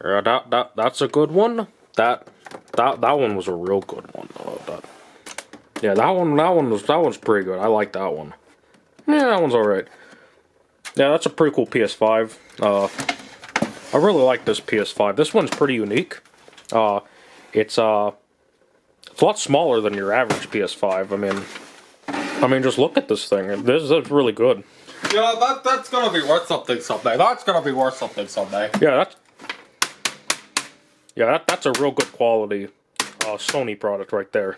Yeah, that's a good one. That one was a real good one. Yeah, that one's pretty good. I like that one. Yeah, that one's alright. Yeah, that's a pretty cool PS5. I really like this PS5. This one's pretty unique. It's a lot smaller than your average PS5. I mean, just look at this thing. This is really good. Yeah, that's gonna be worth something someday. That's gonna be worth something someday. Yeah, that's a real good quality Sony product right there.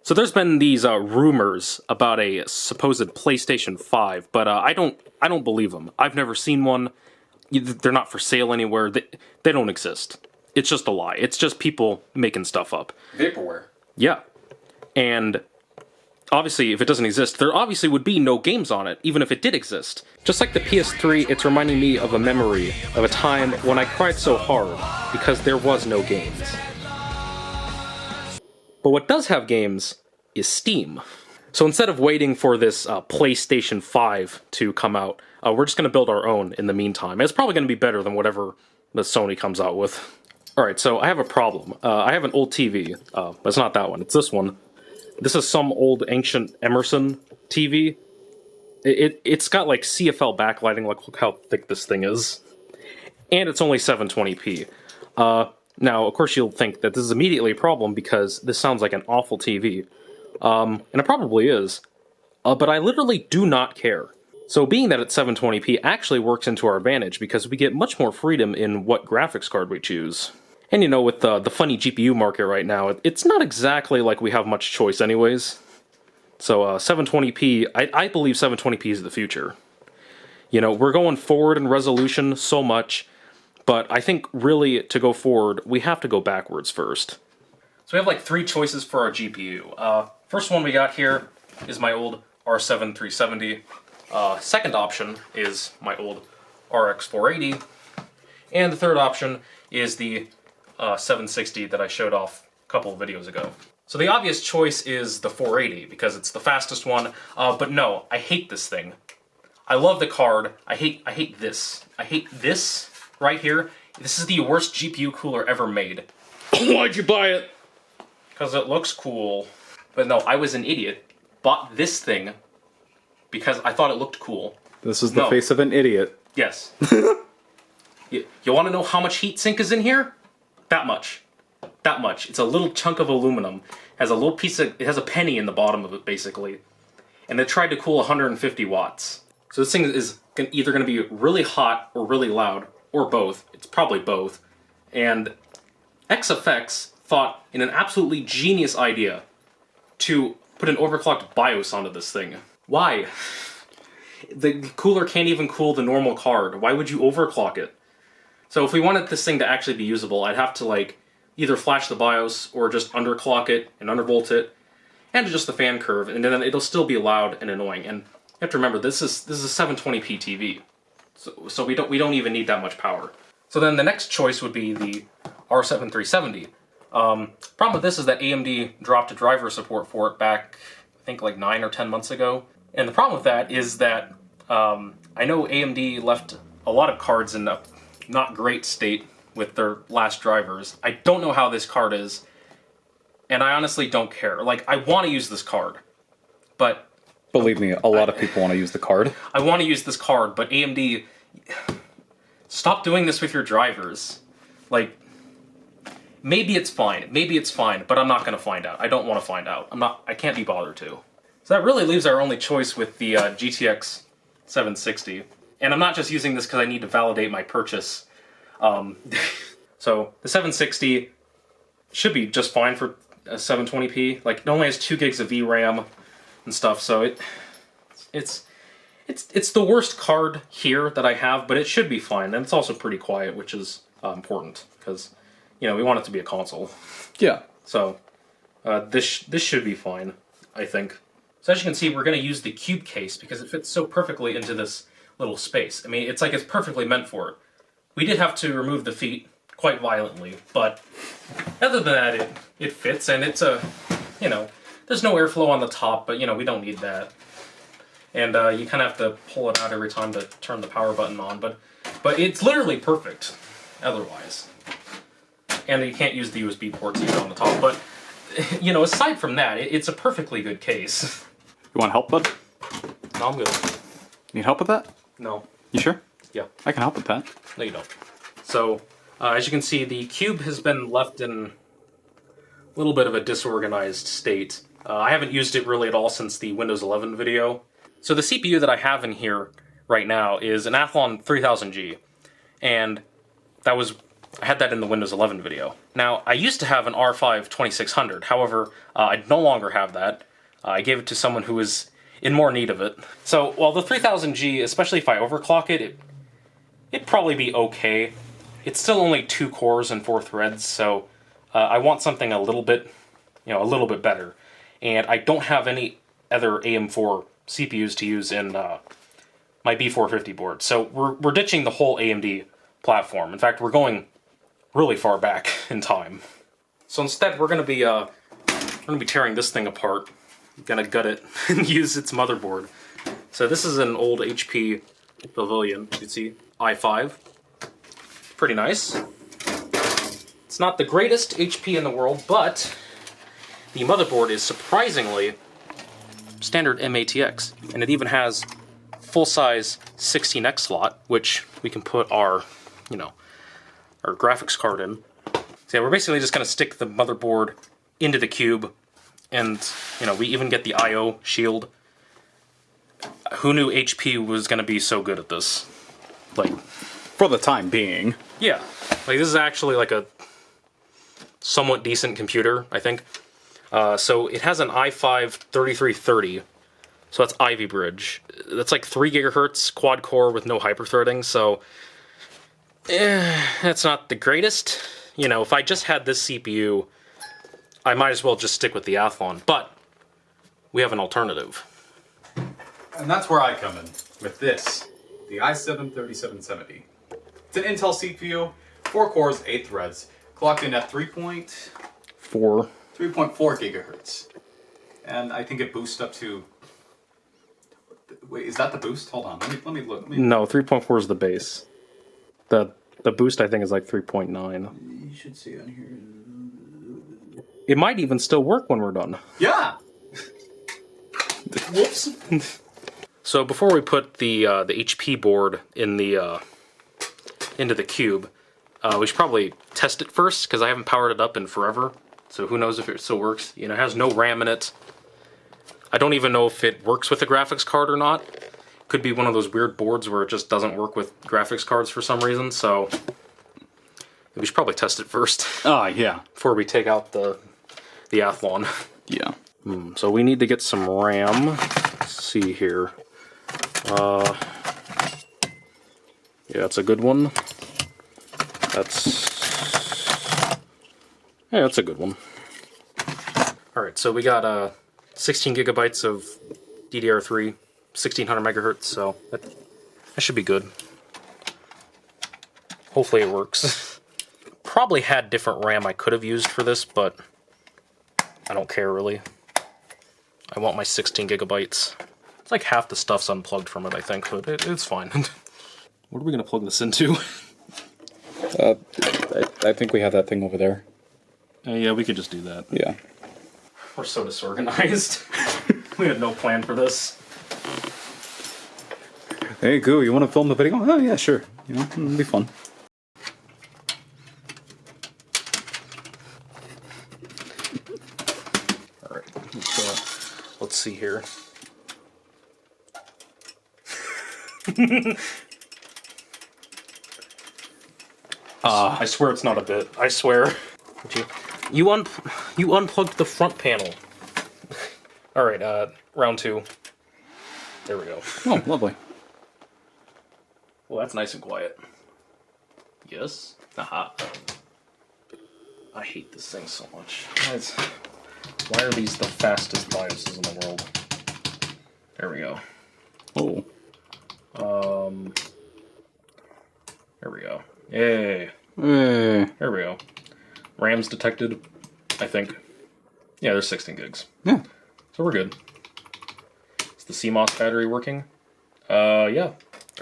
So there's been these rumors about a supposed PlayStation 5, but I don't believe them. I've never seen one. They're not for sale anywhere. They don't exist. It's just a lie. It's just people making stuff up. Vaporware. Yeah. And obviously, if it doesn't exist, there obviously would be no games on it, even if it did exist. Just like the PS3, it's reminding me of a memory of a time when I cried so hard because there was no games. But what does have games is Steam. So instead of waiting for this PlayStation 5 to come out, we're just going to build our own in the meantime. It's probably going to be better than whatever the Sony comes out with. Alright, so I have a problem. I have an old TV. It's not that one, it's this one. This is some old ancient Emerson TV. It's got like CFL backlighting, like look how thick this thing is. And it's only 720p. Now, of course you'll think that this is immediately a problem because this sounds like an awful TV. And it probably is. But I literally do not care. So being that it's 720p actually works into our advantage because we get much more freedom in what graphics card we choose. And you know, with the funny GPU market right now, it's not exactly like we have much choice anyways. So 720p, I believe 720p is the future. You know, we're going forward in resolution so much, but I think really to go forward, we have to go backwards first. So we have like 3 choices for our GPU. First one we got here is my old R7 370. Second option is my old RX 480. And the third option is the 760 that I showed off a couple of videos ago. So the obvious choice is the 480 because it's the fastest one, but no, I hate this thing. I love the card. I hate this. I hate this right here. This is the worst GPU cooler ever made. Why'd you buy it? Because it looks cool. But no, I was an idiot. Bought this thing because I thought it looked cool. This is the face of an idiot. Yes. You want to know how much heatsink is in here? That much. That much. It's a little chunk of aluminum. Has a little piece of, it has a penny in the bottom of it, basically. And they tried to cool 150 watts. So this thing is either going to be really hot or really loud, or both. It's probably both. And XFX thought in an absolutely genius idea to put an overclocked BIOS onto this thing. Why? The cooler can't even cool the normal card. Why would you overclock it? So if we wanted this thing to actually be usable, I'd have to like either flash the BIOS or just underclock it and undervolt it and adjust the fan curve, and then it'll still be loud and annoying. And you have to remember, this is a 720p TV, so we don't even need that much power. So then the next choice would be the R7 370. Problem with this is that AMD dropped driver support for it back, I think like 9 or 10 months ago. And the problem with that is that I know AMD left a lot of cards in a not great state with their last drivers. I don't know how this card is, and I honestly don't care. Like, I want to use this card, but... Believe me, a lot of people want to use the card. I want to use this card, but AMD... Stop doing this with your drivers. Like, maybe it's fine, but I'm not going to find out. I don't want to find out. I can't be bothered to. So that really leaves our only choice with the GTX 760. And I'm not just using this because I need to validate my purchase. So the 760 should be just fine for 720p. Like, it only has 2 gigs of VRAM and stuff, so it's the worst card here that I have, but it should be fine. And it's also pretty quiet, which is important because, you know, we want it to be a console. Yeah. So this should be fine, I think. So as you can see, we're going to use the cube case because it fits so perfectly into this little space. I mean, it's like it's perfectly meant for it. We did have to remove the feet quite violently, but other than that, it fits, and it's a, you know, there's no airflow on the top, but, you know, we don't need that. and you kind of have to pull it out every time to turn the power button on, but it's literally perfect otherwise. And you can't use the USB ports either on the top, but, you know, aside from that, it's a perfectly good case. You want help, bud? No, I'm good. Need help with that? No. You sure? Yeah. I can help with that. No, you don't. So, as you can see, the cube has been left in a little bit of a disorganized state. I haven't used it really at all since the Windows 11 video. So the CPU that I have in here right now is an Athlon 3000G, and I had that in the Windows 11 video. Now, I used to have an R5 2600, however, I no longer have that. I gave it to someone who was in more need of it. So, while the 3000G, especially if I overclock it, it'd probably be okay. It's still only 2 cores and 4 threads, so I want something a little bit better. And I don't have any other AM4 CPUs to use in my B450 board. So we're ditching the whole AMD platform. In fact, we're going really far back in time. So instead, we're going to be tearing this thing apart. I'm going to gut it and use its motherboard. So this is an old HP Pavilion. You can see i5. Pretty nice. It's not the greatest HP in the world, but the motherboard is surprisingly standard M-ATX, and it even has full-size 16X slot, which we can put our graphics card in. So yeah, we're basically just going to stick the motherboard into the cube, and we even get the I/O shield. Who knew HP was going to be so good at this? Like, For the time being. yeah, like this is actually like a somewhat decent computer, I think. So it has an i5 3330, so that's Ivy Bridge. That's like 3 gigahertz quad core with no hyperthreading, so that's not the greatest. If I just had this CPU, I might as well just stick with the Athlon, but we have an alternative. And that's where I come in, with this, the i7-3770. It's an Intel CPU, 4 cores, 8 threads, clocked in at 3.4 gigahertz. And I think it boosts up to... Wait, is that the boost? Hold on, let me look. No, 3.4 is the base. The boost, I think, is like 3.9. You should see on here. It might even still work when we're done. Yeah! Whoops. So before we put the HP board in the into the cube, we should probably test it first, because I haven't powered it up in forever. So who knows if it still works. It has no RAM in it. I don't even know if it works with a graphics card or not. Could be one of those weird boards where it just doesn't work with graphics cards for some reason, so we should probably test it first. Oh, yeah. Before we take out the Athlon. Yeah. So we need to get some RAM. Let's see here. Yeah, that's a good one. Yeah, that's a good one. Alright, so we got 16 gigabytes of DDR3, 1600 megahertz, so that should be good. Hopefully it works. Probably had different RAM I could have used for this, but I don't care really. I want my 16 gigabytes. It's like half the stuff's unplugged from it, I think, but it's fine. What are we going to plug this into? I think we have that thing over there. Yeah, we could just do that. Yeah. We're so disorganized. We had no plan for this. Hey, Goo, you want to film the video? Oh, yeah, sure. It'll be fun. Alright, let's see here. I swear it's not a bit. I swear. You unplugged the front panel. Alright, round 2. There we go. Oh, lovely. Well, that's nice and quiet. Yes? Aha. I hate this thing so much. Why are these the fastest BIOSes in the world? There we go. Oh. There we go. Yay. Hey. There we go. RAM's detected, I think. Yeah, there's 16 gigs. Yeah. So we're good. Is the CMOS battery working? Yeah.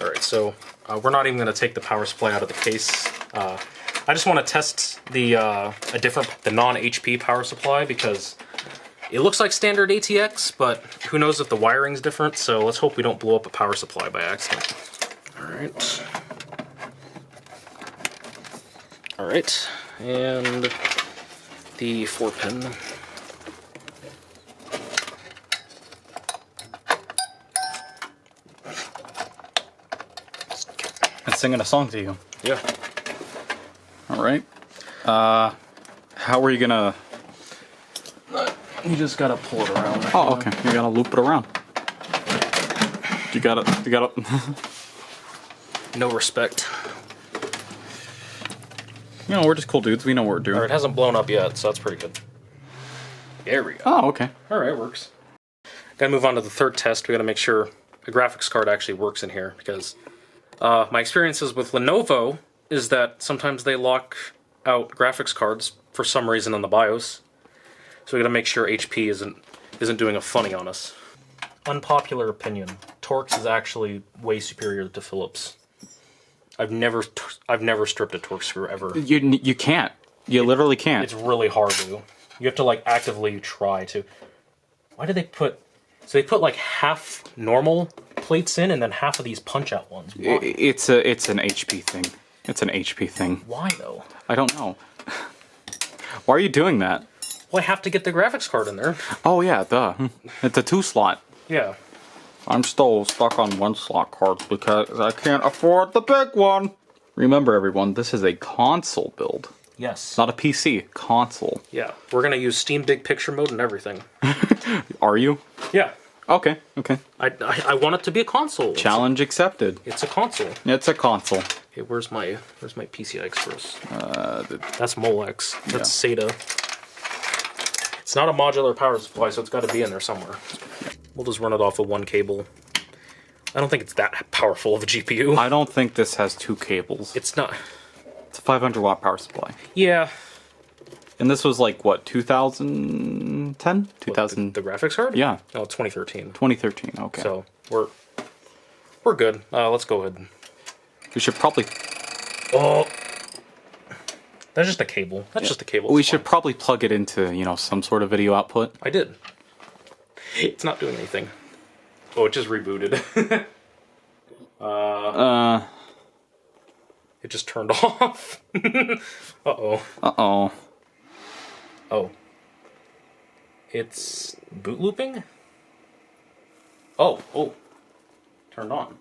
All right, so we're not even going to take the power supply out of the case. I just want to test the non-HP power supply because it looks like standard ATX, but who knows if the wiring's different, so let's hope we don't blow up a power supply by accident. Alright. Alright, and the 4-pin. And singing a song to you. Yeah. Alright. How are you gonna... You just gotta pull it around. Oh, okay. You gotta loop it around. You gotta... No respect. You know, we're just cool dudes. We know what we're doing. Alright, it hasn't blown up yet, so that's pretty good. There we go. Oh, okay. Alright, works. Gotta move on to the third test. We gotta make sure the graphics card actually works in here, because my experiences with Lenovo is that sometimes they lock out graphics cards for some reason on the BIOS. So we gotta make sure HP isn't doing a funny on us. Unpopular opinion: Torx is actually way superior to Philips. I've never stripped a Torx screw ever. You can't. You literally can't. It's really hard to. You have to like actively try to. Why did they put? So they put like half normal plates in and then half of these punch out ones. Why? It's an HP thing. It's an HP thing. Why though? I don't know. Why are you doing that? Well, I have to get the graphics card in there. Oh yeah, duh. It's a 2-slot. Yeah. I'm still stuck on 1-slot cards because I can't afford the big one. Remember, everyone, this is a console build. Yes. Not a PC. Console. Yeah. We're gonna use Steam Big Picture mode and everything. Are you? Yeah. Okay. Okay. I want it to be a console. Challenge accepted. It's a console. It's a console. Okay, where's my PCI Express? That's Molex. That's SATA. It's not a modular power supply, so it's got to be in there somewhere. We'll just run it off of one cable. I don't think it's that powerful of a GPU. I don't think this has 2 cables. It's not. It's a 500-watt power supply. Yeah. And this was like, what, 2010? 2000? The graphics card? Yeah. Oh, 2013. 2013, okay. So, we're good. Let's go ahead. We should probably... Oh! That's just a cable. That's just a cable. We It's should fine. probably plug it into, you know, some sort of video output. I did. It's not doing anything. Oh, it just rebooted. It just turned off. Uh-oh. Uh-oh. Oh. It's boot looping? Oh. Turned on.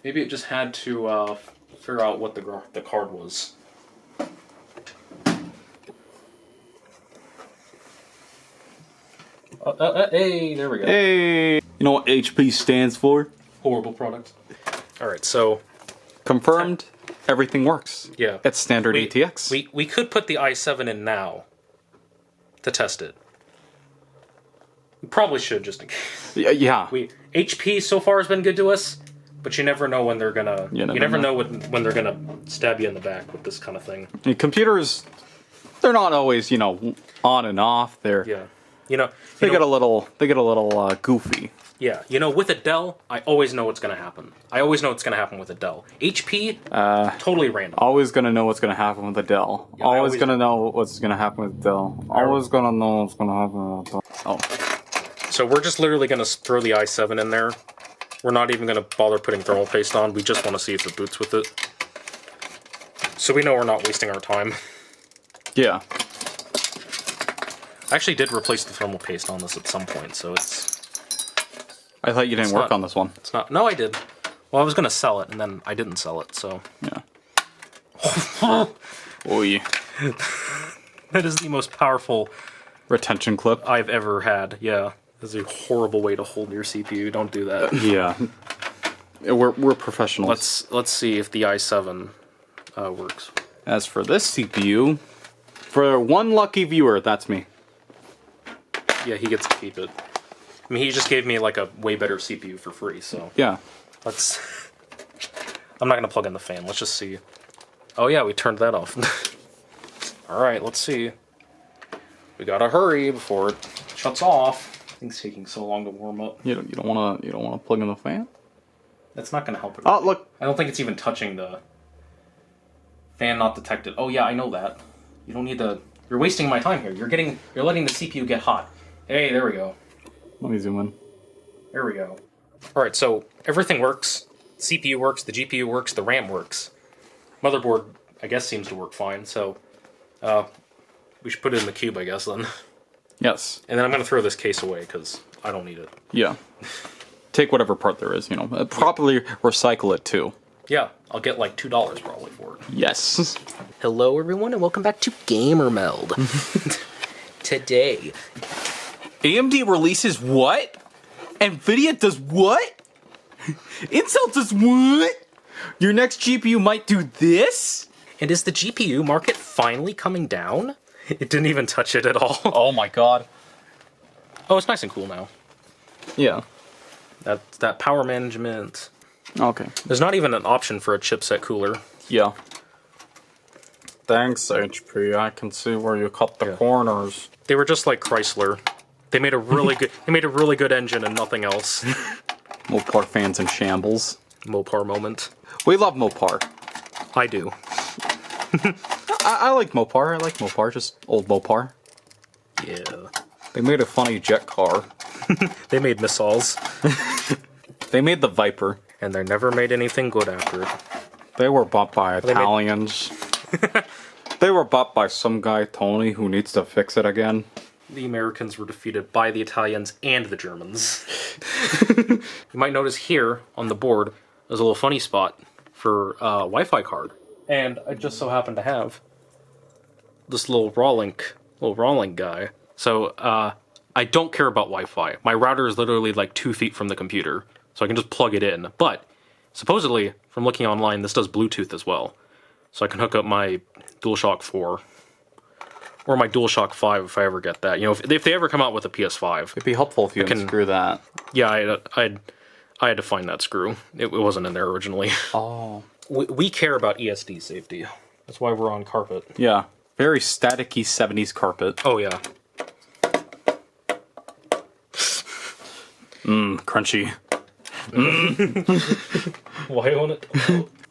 Maybe it just had to figure out what the card was. Hey, there we go. Hey! You know what HP stands for? Horrible product. Alright, so... Confirmed, everything works. Yeah. It's standard ATX. We could put the i7 in now to test it. We probably should, just in case. Yeah. HP so far has been good to us, but you never know when they're gonna... You never know when they're gonna stab you in the back with this kind of thing. And computers, they're not always, you know, on and off. They're... Yeah. They get a little goofy. Yeah, with a Dell, I always know what's going to happen. I always know what's going to happen with a Dell. HP, totally random. Always gonna know what's gonna happen with a Dell. Yeah, always gonna know what's gonna happen with Dell. Always gonna know what's gonna happen with Dell. Oh. So we're just literally going to throw the i7 in there. We're not even going to bother putting thermal paste on. We just want to see if it boots with it. So we know we're not wasting our time. Yeah. I actually did replace the thermal paste on this at some point, so it's... I thought you didn't work on this one. It's not... No, I did. Well, I was going to sell it, and then I didn't sell it, so... Yeah. Oh, yeah. That is the most powerful... Retention clip. I've ever had, yeah. This is a horrible way to hold your CPU. Don't do that. Yeah. We're professionals. Let's see if the i7 works. As for this CPU, for one lucky viewer, that's me. Yeah, he gets to keep it. I mean, he just gave me like a way better CPU for free, so... Yeah. Let's... I'm not going to plug in the fan. Let's just see. Oh yeah, we turned that off. Alright, let's see. We gotta hurry before it shuts off. thing's taking so long to warm up. You don't wanna plug in the fan? That's not gonna help it. Oh, look. I don't think it's even touching the fan not detected. Oh yeah, I know that. You don't need to. You're wasting my time here. You're letting the CPU get hot. Hey, there we go. Let me zoom in. There we go. All right, so everything works. CPU works, the GPU works, the RAM works. Motherboard, I guess, seems to work fine. So we should put it in the cube, I guess, then. Yes. And then I'm gonna throw this case away because I don't need it. Yeah. Take whatever part there is, properly recycle it too. Yeah, I'll get like $2 probably for it. Yes. Hello, everyone, and welcome back to Gamer Meld. Today, AMD releases what? NVIDIA does what? Intel does what? Your next GPU might do this? and is the GPU market finally coming down? It didn't even touch it at all. Oh my god. Oh, it's nice and cool now. Yeah. That power management. Okay. There's not even an option for a chipset cooler. Yeah. Thanks, HP. I can see where you cut the corners. They were just like Chrysler. They made a really good engine and nothing else. Mopar fans in shambles. Mopar moment. We love Mopar. I do. I like Mopar. I like Mopar. Just old Mopar. Yeah. They made a funny jet car. They made missiles. They made the Viper. And they never made anything good after it. They were bought by Italians. They were bought by some guy, Tony, who needs to fix it again. The Americans were defeated by the Italians and the Germans. You might notice here on the board, there's a little funny spot for a Wi-Fi card. And I just so happen to have this little raw link guy. So I don't care about Wi-Fi. My router is literally like 2 feet from the computer, so I can just plug it in. But supposedly, from looking online, this does Bluetooth as well. So I can hook up my DualShock 4 or my DualShock 5 if I ever get that. You know, if they ever come out with a PS5. It'd be helpful if you can unscrew that. Yeah, I had to find that screw. It wasn't in there originally. Oh. We care about ESD safety. That's why we're on carpet. Yeah. Very staticky 70s carpet. Oh, yeah. Crunchy. Why own it?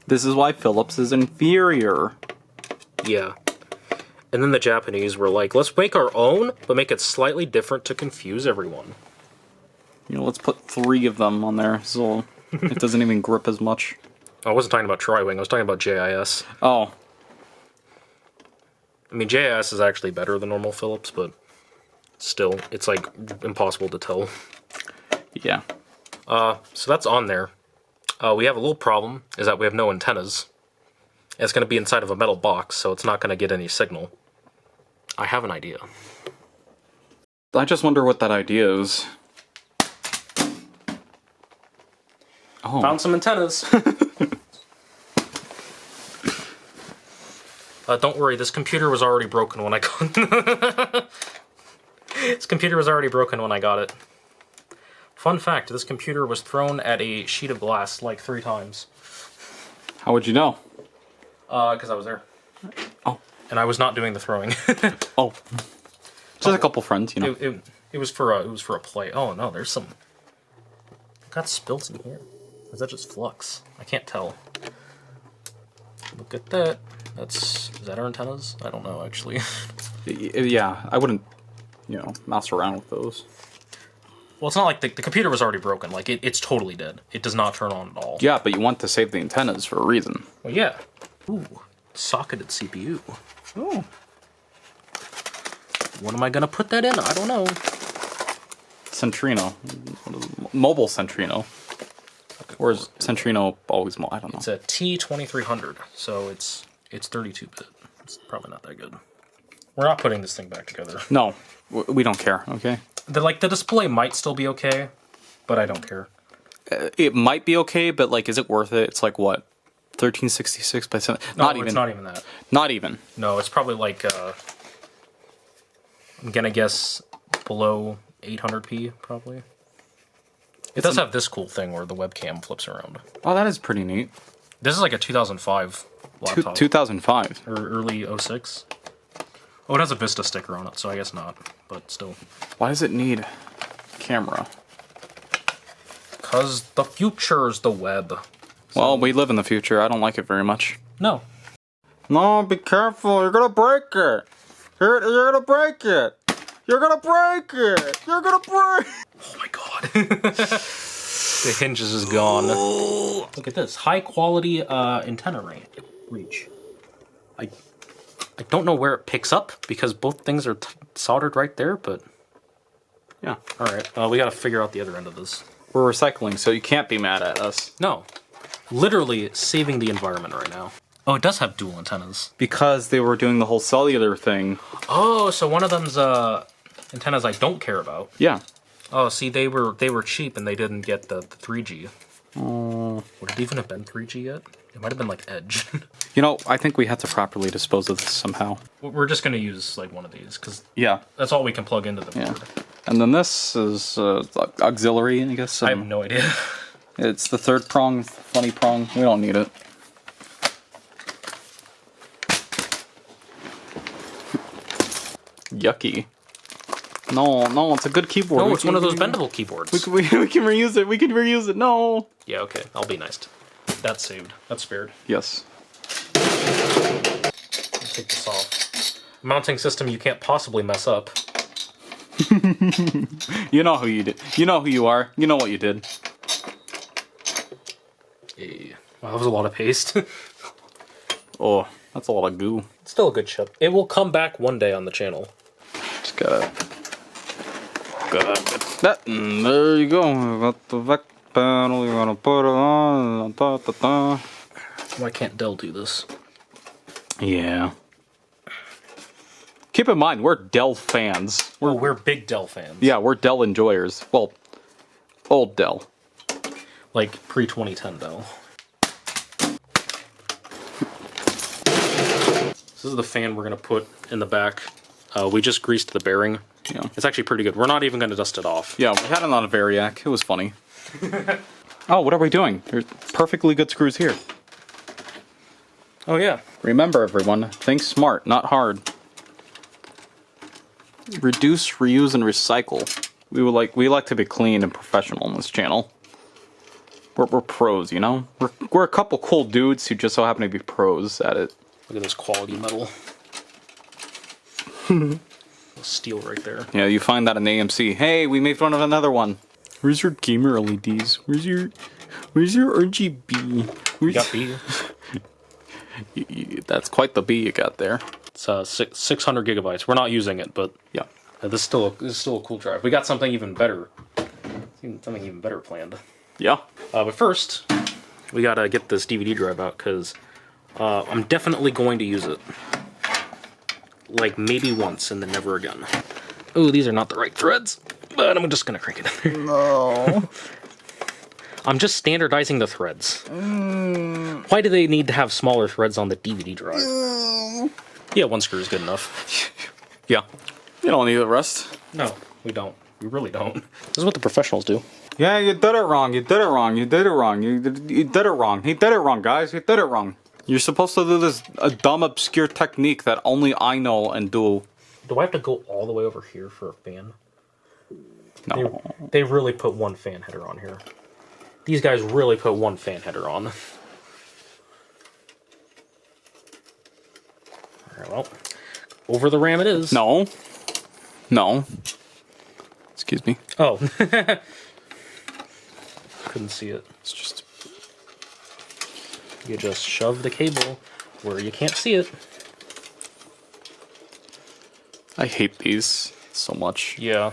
This is why Philips is inferior. Yeah. And then the Japanese were like, let's make our own, but make it slightly different to confuse everyone. You know, let's put 3 of them on there so it doesn't even grip as much. I wasn't talking about Tri-Wing, I was talking about JIS. Oh. I mean, JIS is actually better than normal Philips, but still, it's like impossible to tell. Yeah. So that's on there. We have a little problem, is that we have no antennas. It's going to be inside of a metal box, so it's not going to get any signal. I have an idea. I just wonder what that idea is. Oh. Found some antennas. Don't worry, this computer was already broken when I got This computer was already broken when I got it. Fun fact, this computer was thrown at a sheet of glass like 3 times. How would you know? Because I was there. Oh. And I was not doing the throwing. Oh. Just a couple friends, you know. It was for a play. Oh no, there's some... Got spilt in here. Or is that just flux? I can't tell. Look at that. Is that our antennas? I don't know, actually. Yeah, I wouldn't, mouse around with those. Well, it's not like the computer was already broken. Like, it's totally dead. It does not turn on at all. Yeah, but you want to save the antennas for a reason. Well, yeah. Ooh, socketed CPU. Oh. What am I going to put that in? I don't know. Centrino. Mobile Centrino. Or is Centrino always mobile? I don't know. It's a T2300, so it's 32-bit. It's probably not that good. We're not putting this thing back together. No, we don't care, okay? The display might still be okay, but I don't care. It might be okay, but, is it worth it? It's like, what? 1366 by 7? No, not even. It's not even that. Not even. No, it's probably I'm gonna guess below 800p, probably. It does have this cool thing where the webcam flips around. Oh, that is pretty neat. This is like a 2005 laptop. 2005. Or early 06. Oh, it has a Vista sticker on it, so I guess not, but still. Why does it need camera? Because the future's the web. Well, we live in the future. I don't like it very much. No. No, be careful. You're gonna break it. You're gonna break it. You're gonna break it. You're gonna break. Oh my god. The hinges is gone. Look at this. High quality antenna reach. I don't know where it picks up because both things are soldered right there, but yeah. All right. We got to figure out the other end of this. We're recycling, so you can't be mad at us. No. Literally saving the environment right now. Oh, it does have dual antennas. Because they were doing the whole cellular thing. Oh, so one of them's antennas I don't care about. Yeah. Oh, see, they were cheap and they didn't get the 3G. Would it even have been 3G yet? It might have been like Edge. You know, I think we had to properly dispose of this somehow. We're just going to use like one of these because Yeah. that's all we can plug into the board. And then this is auxiliary, I guess. I have no idea. It's the third prong, funny prong. We don't need it. Yucky. No, it's a good keyboard. No, it's one of those bendable keyboards. We can reuse it. We can reuse it. No. Yeah, okay. I'll be nice. That's saved. That's spared. Yes. Take this off. Mounting system you can't possibly mess up. You know who you did. You know who you are. You know what you did. Yeah. Wow, that was a lot of paste. Oh, that's a lot of goo. It's still a good chip. It will come back one day on the channel. Just gotta get that. And there you go. We got the back panel. You're gonna put it on. Da, da, da. Why can't Dell do this? Yeah. Keep in mind, we're Dell fans. We're big Dell fans. Yeah, we're Dell enjoyers. Well, old Dell. Like pre-2010 Dell. This is the fan we're going to put in the back. We just greased the bearing. Yeah. It's actually pretty good. We're not even going to dust it off. Yeah, we had it on a Variac. It was funny. Oh, what are we doing? There's perfectly good screws here. Oh, yeah. Remember, everyone, think smart, not hard. Reduce, reuse, and recycle. We like to be clean and professional on this channel. We're pros, you know? We're a couple cool dudes who just so happen to be pros at it. Look at this quality metal. Steel right there. Yeah, you find that in AMC. Hey, we made fun of another one. Where's your gamer LEDs? Where's your RGB? You got B. That's quite the B you got there. It's 600 gigabytes. We're not using it, but Yeah. this is still a cool drive. We got something even better. Something even better planned. Yeah. But first, we gotta get this DVD drive out because I'm definitely going to use it. Like maybe once and then never again. Oh, these are not the right threads, but I'm just gonna crank it in there. No. I'm just standardizing the threads. Why do they need to have smaller threads on the DVD drive? Yeah, one screw is good enough. Yeah. You don't need the rest. No, we don't. We really don't. This is what the professionals do. Yeah, you did it wrong. You did it wrong. You did it wrong. You did it wrong. He did it wrong, guys. You did it wrong. You're supposed to do this a dumb, obscure technique that only I know and do. Do I have to go all the way over here for a fan? No. They really put one fan header on here. These guys really put one fan header on. Alright, well, over the RAM it is. No. No. Excuse me. Oh. Couldn't see it. It's just... You just shove the cable where you can't see it. I hate these so much. Yeah.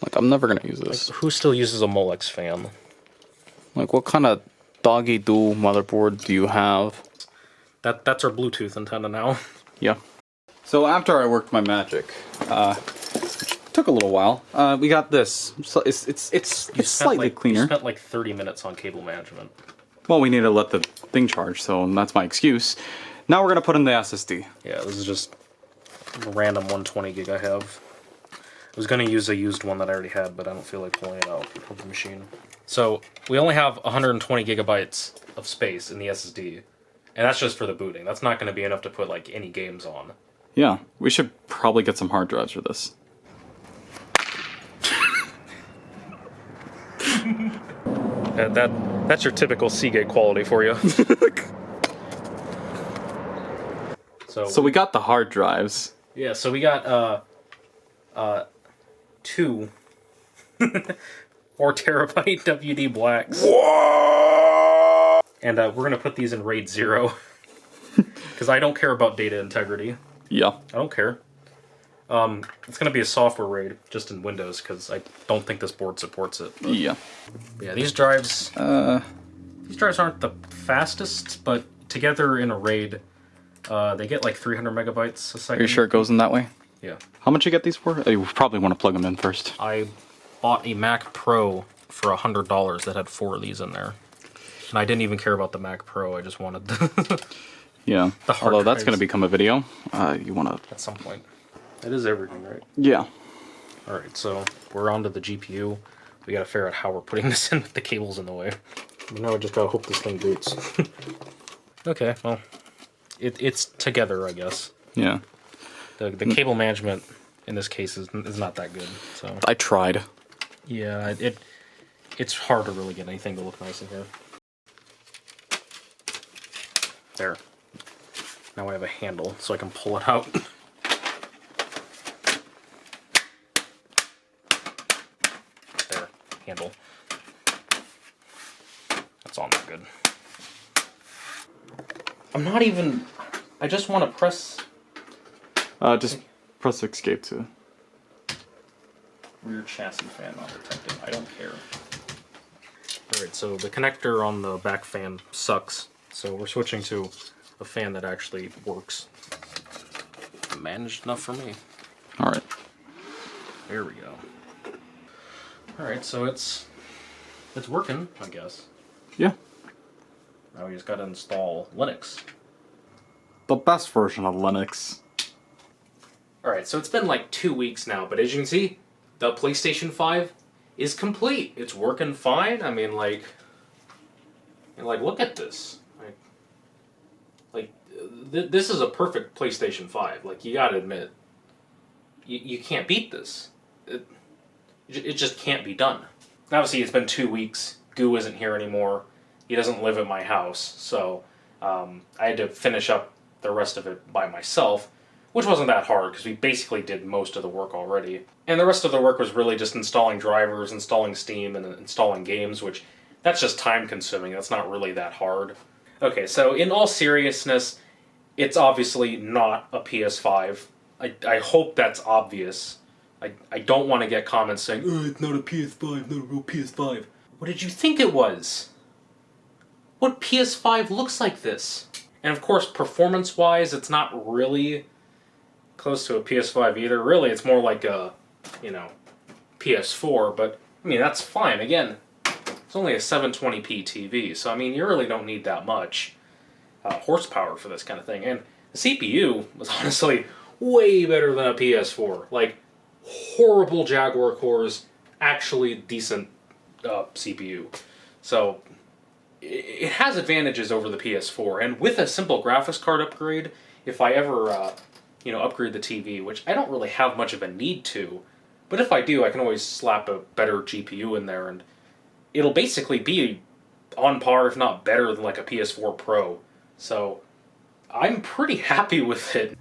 Like, I'm never gonna use this. Who still uses a Molex fan? Like, what kind of doggy-doo motherboard do you have? That's our Bluetooth antenna now. Yeah. So after I worked my magic, which took a little while, we got this. So it's slightly cleaner. You spent like 30 minutes on cable management. Well, we need to let the thing charge, so that's my excuse. Now we're gonna put in the SSD. Yeah, this is just a random 120 gig I have. I was gonna use a used one that I already had, but I don't feel like pulling it out of the machine. So we only have 120 gigabytes of space in the SSD, and that's just for the booting. That's not gonna be enough to put like any games on. Yeah, we should probably get some hard drives for this. That's your typical Seagate quality for you. So we got the hard drives. Yeah, so we got two 4 terabyte WD blacks. Whoa! And we're gonna put these in RAID 0. Because I don't care about data integrity. Yeah. I don't care. It's gonna be a software RAID, just in Windows, because I don't think this board supports it. But Yeah. yeah, these drives aren't the fastest, but together in a RAID, they get like 300 megabytes a second. Are you sure it goes in that way? Yeah. How much you get these for? You probably want to plug them in first. I bought a Mac Pro for $100 that had 4 of these in there. And I didn't even care about the Mac Pro, I just wanted the... Yeah. The hard Although that's drives. going to become a video. You want to... At some point. It is everything, right? Yeah. Alright, so we're onto the GPU. We gotta figure out how we're putting this in with the cables in the way. But now I just gotta hope this thing boots. Okay, well, it's together, I guess. Yeah. The cable management in this case is not that good. So I tried. yeah, it's hard to really get anything to look nice in here. There. Now I have a handle, so I can pull it out. There, handle. That's all not good. I'm not even... I just want to press... Just press escape to... Rear chassis fan not detected. I don't care. Alright, so the connector on the back fan sucks. So we're switching to a fan that actually works. Managed enough for me. Alright. There we go. Alright, so it's working, I guess. Yeah. Now we just gotta install Linux. The best version of Linux. Alright, so it's been like 2 weeks now, but as you can see, the PlayStation 5 is complete. It's working fine. I mean, like, look at this. This is a perfect PlayStation 5. Like, you gotta admit, you can't beat this. It just can't be done. Obviously, it's been 2 weeks. Goo isn't here anymore. He doesn't live at my house, so I had to finish up the rest of it by myself, which wasn't that hard because we basically did most of the work already. And the rest of the work was really just installing drivers, installing Steam, and installing games, which that's just time consuming. That's not really that hard. Okay, so in all seriousness, it's obviously not a PS5. I hope that's obvious. I don't want to get comments saying, oh, it's not a PS5, not a real PS5. What did you think it was? What PS5 looks like this? And of course, performance-wise, it's not really close to a PS5 either. Really, it's more like a, PS4, but, I mean, that's fine. Again, it's only a 720p TV, so, I mean, you really don't need that much horsepower for this kind of thing. And the CPU was honestly way better than a PS4. Like, horrible Jaguar cores, actually decent CPU. So, it has advantages over the PS4, and with a simple graphics card upgrade, if I ever, upgrade the TV, which I don't really have much of a need to, but if I do, I can always slap a better GPU in there, and it'll basically be on par, if not better, than like a PS4 Pro. So, I'm pretty happy with it.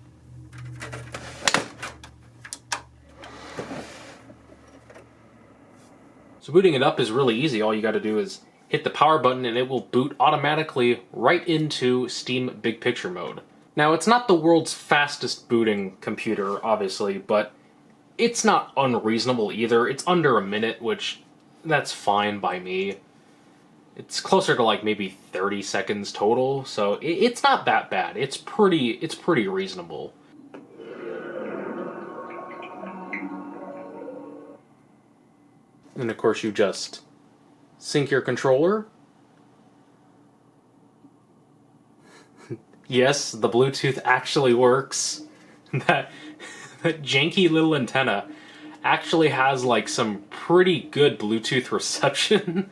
So booting it up is really easy. All you got to do is hit the power button and it will boot automatically right into Steam Big Picture mode. Now, it's not the world's fastest booting computer, obviously, but it's not unreasonable either. It's under a minute, which that's fine by me. It's closer to like maybe 30 seconds total, so it's not that bad. It's pretty reasonable. And of course you just sync your controller. Yes, the Bluetooth actually works. That janky little antenna actually has like some pretty good Bluetooth reception.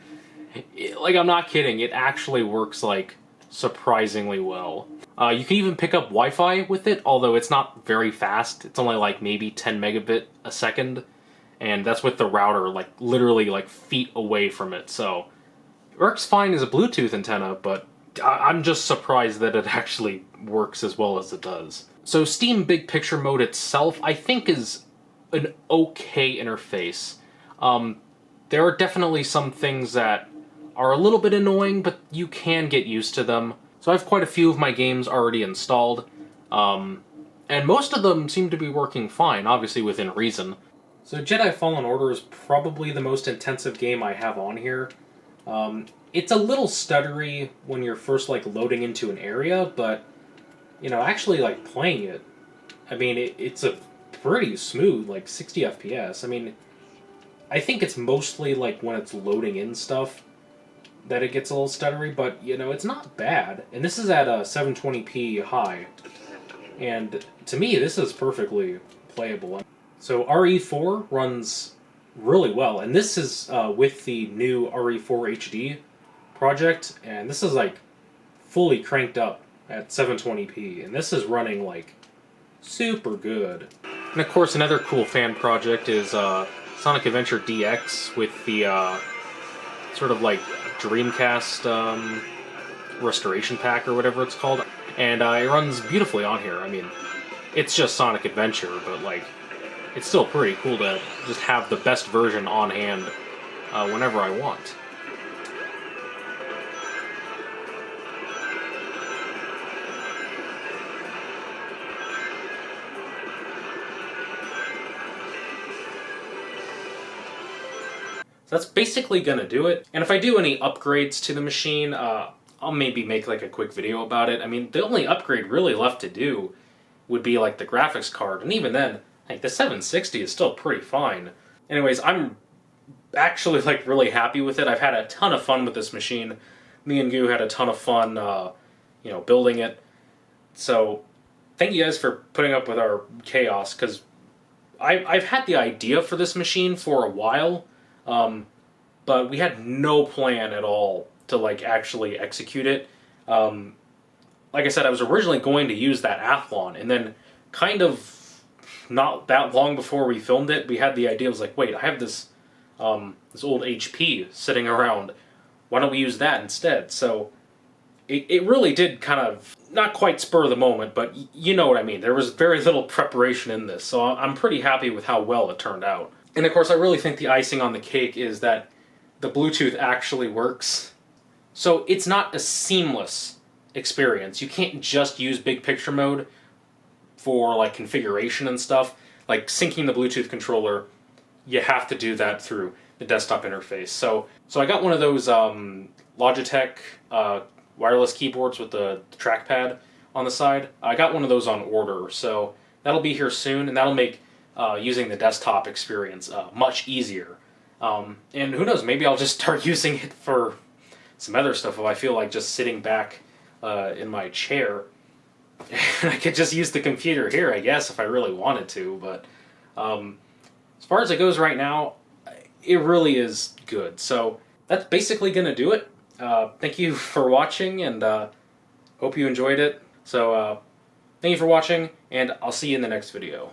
Like, I'm not kidding, it actually works like surprisingly well. You can even pick up Wi-Fi with it, although it's not very fast. It's only like maybe 10 megabit a second. And that's with the router, like, literally, like, feet away from it, so works fine as a Bluetooth antenna, but I'm just surprised that it actually works as well as it does. So Steam Big Picture Mode itself, I think, is an okay interface. There are definitely some things that are a little bit annoying, but you can get used to them. So I have quite a few of my games already installed, and most of them seem to be working fine, obviously within reason. So Jedi Fallen Order is probably the most intensive game I have on here. It's a little stuttery when you're first loading into an area, but actually playing it, I mean it's a pretty smooth 60 FPS. I mean, I think it's mostly when it's loading in stuff that it gets a little stuttery, but it's not bad. And this is at a 720p high, and to me this is perfectly playable. So RE4 runs really well, and this is with the new RE4 HD project, and this is fully cranked up at 720p, and this is running super good. And of course another cool fan project is Sonic Adventure DX with the sort of Dreamcast restoration pack or whatever it's called, and it runs beautifully on here. I mean, it's just Sonic Adventure, but it's still pretty cool to just have the best version on hand whenever I want. So that's basically gonna do it. And if I do any upgrades to the machine, I'll maybe make a quick video about it. I mean, the only upgrade really left to do would be the graphics card, and even then, the 760 is still pretty fine. Anyways, I'm actually really happy with it. I've had a ton of fun with this machine. Me and Goo had a ton of fun, building it. So thank you guys for putting up with our chaos, because I've had the idea for this machine for a while, but we had no plan at all to actually execute it. Like I said, I was originally going to use that Athlon, and then kind of not that long before we filmed it, we had the idea. I was wait, I have this this old HP sitting around. Why don't we use that instead? So it really did kind of, not quite spur of the moment, but you know what I mean. There was very little preparation in this, so I'm pretty happy with how well it turned out. And of course, I really think the icing on the cake is that the Bluetooth actually works. So it's not a seamless experience. You can't just use Big Picture Mode for configuration and stuff. Syncing the Bluetooth controller, you have to do that through the desktop interface. So I got one of those Logitech wireless keyboards with the trackpad on the side. I got one of those on order, so that'll be here soon, and that'll make using the desktop experience much easier. And who knows, maybe I'll just start using it for some other stuff if I feel like just sitting back in my chair. I could just use the computer here, I guess, if I really wanted to, but as far as it goes right now, it really is good. So that's basically going to do it. Thank you for watching, and hope you enjoyed it. So thank you for watching, and I'll see you in the next video.